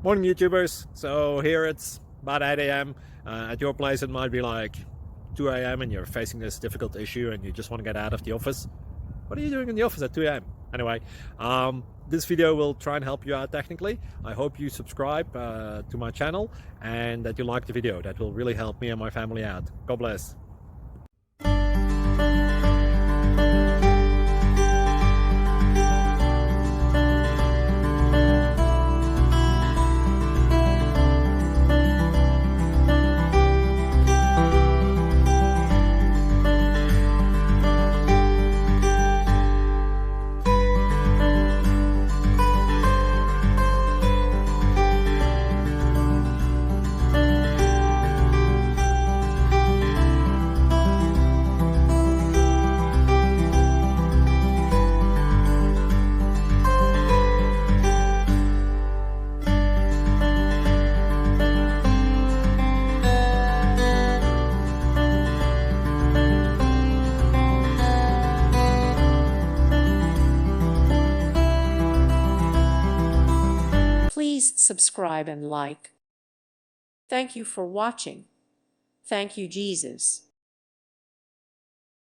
Morning YouTubers. So here it's about 8 a.m. At your place it might be like 2 a.m. and you're facing this difficult issue and you just want to get out of the office. What are you doing in the office at 2 a.m.? Anyway, this video will try and help you out technically. I hope you subscribe to my channel and that you like the video. That will really help me and my family out. God bless. Please subscribe and like. Thank you for watching. Thank you, Jesus.